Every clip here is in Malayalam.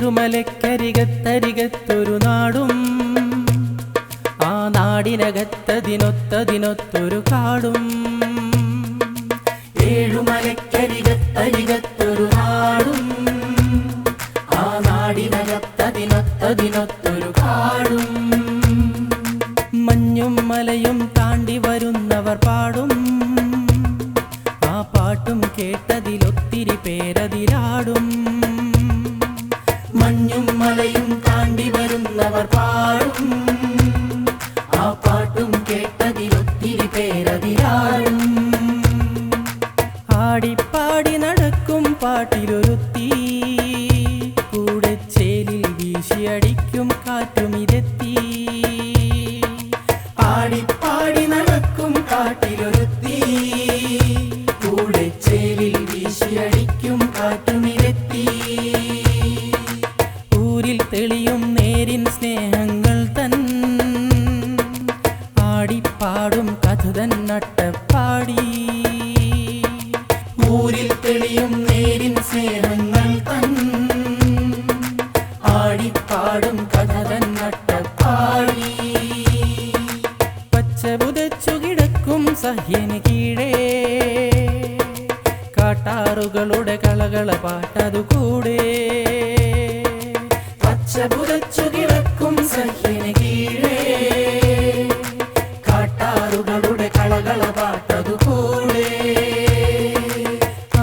ഏഴുമലക്കരികത്തരികത്തൊരു നാടും ആ നാടിനകത്തതിനൊത്തതിനൊത്തൊരു കാടും. ഏഴുമലക്കരികത്തരികത്തൊരു നാടും ആ നാടിനകത്തതിനൊത്തതിനൊത്തൊരു കാടും. മഞ്ഞും മലയും താണ്ടി വരുന്നവർ പാടും ആ പാട്ടും കേട്ടതിലൊത്തിരി പേരതിരാടും. മഞ്ഞും മലയും താണ്ടി വരുന്നവർ പാടും ആ പാട്ടും കേട്ടതിലൊത്തിരി പേരതിരാടും. ആടിപ്പാടി നടക്കും പാട്ടിലൊരുത്തി കൂടെ ചേലിൽ വീശിയടിക്കും കാറ്റുമിതെത്തി. ആടിപ്പാടി നടക്കും കാട്ടിലൊരുത്തി കൂടെ ചേലിൽ വീശിയടിക്കും കാറ്റുമിതെത്തി. ഊരിൽ തെളിയും നേരിൻ സ്നേഹങ്ങൾ തൻ ആടിപ്പാടും കഥ തൻ നട്ടപ്പാടി. ഊരിൽ തെളിയും നേരിൻ സ്നേഹങ്ങൾ തൻ ആടിപ്പാടും കഥ തൻ നട്ടപ്പാടി. പച്ചപുതച്ചു കിടക്കും സഹ്യന് കീഴേ കാട്ടാറുകളുടെ കളകള പാട്ടതുകൂടെ. പച്ചപുതച്ചു കിടക്കും സഹ്യന് കീഴേ കാട്ടാറുകളുടെ കളകള പാട്ടതുകൂടെ.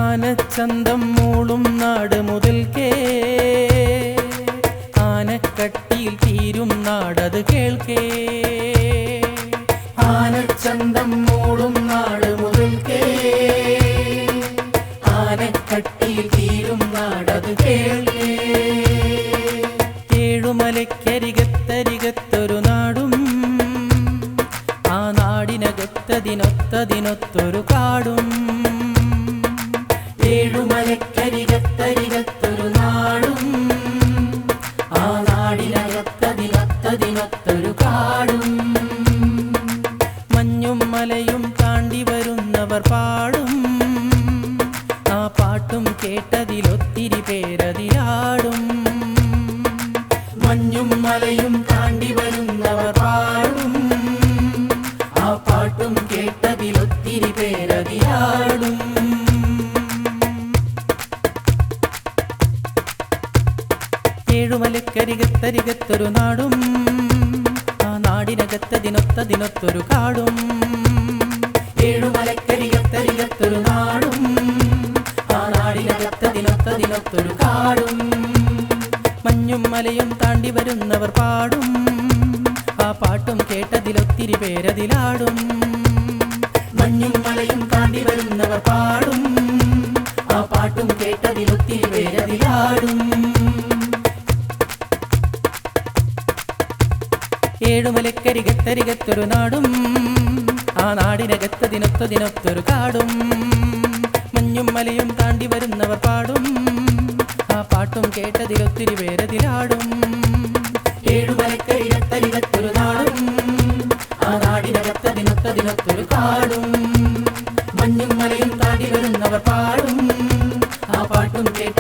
ആനച്ചന്തം മൂളും നാട് മുതൽക്കേ ആനക്കട്ടിയിൽ തീരും നാടത് കേൾക്കേ. ആനച്ചന്തം മൂളും നാട് മുതൽക്കേ ആനക്കട്ടിയിൽ തീരും നാടത് കേൾക്കേ. ഏഴുമലക്കരികത്തരികത്തൊരു നാടും ആ നാടിനകത്തതിനൊത്തതിനൊത്തൊരു കാടും. ഏഴുമലക്കരികത്തരികത്തൊരു നാടും ആ നാടിനകത്തതിനൊത്തതിനൊത്തൊരു കാടും. മഞ്ഞും മലയും താണ്ടി വരുന്നവർ പാടും ആ പാട്ടും കേട്ടതിലൊത്തിരി പേരതിരാടും. മഞ്ഞും മലയും താണ്ടി വരുന്നവർ പാടും ആ പാട്ടും കേട്ടതിലൊത്തിരി പേരതിരാടും. ഏഴുമലക്കരികത്തരികത്തൊരു നാടും ആ നാടിനകത്തതിനൊത്തതിനൊത്തൊരു കാടും. ഏഴുമലക്കരികത്തരികത്തൊരു നാടും ആ നാടിനകത്തതിനൊത്തതിനൊത്തൊരു കാടും. മഞ്ഞും മലയും താണ്ടി വരുന്നവർ പാടും ആ പാട്ടും കേട്ടതിലൊത്തിരി പേരതിലാടും. മഞ്ഞും മലയും താണ്ടി വരുന്നവർ പാടും ആ പാട്ടും കേട്ടതിലൊത്തിരി പേരതിലാടും. ഏഴുമലക്കരികത്തരികത്തൊരു നാടും ആ നാടിനകത്തതിനൊത്തതിനൊത്തൊരു കാടും. മഞ്ഞും മലയും താണ്ടി വരുന്നവർ പാടും ആ പാട്ടും കേട്ടതിലൊത്തിരി പേരതിലാടും. ഏഴുമലക്കരികത്തരികത്തൊരു നാടും ആ നാടിനകത്തതിനൊത്തതിനൊത്തൊരു കാടും. മഞ്ഞും മലയും താണ്ടി വരുന്നവർ പാടും ആ പാട്ടും കേട്ട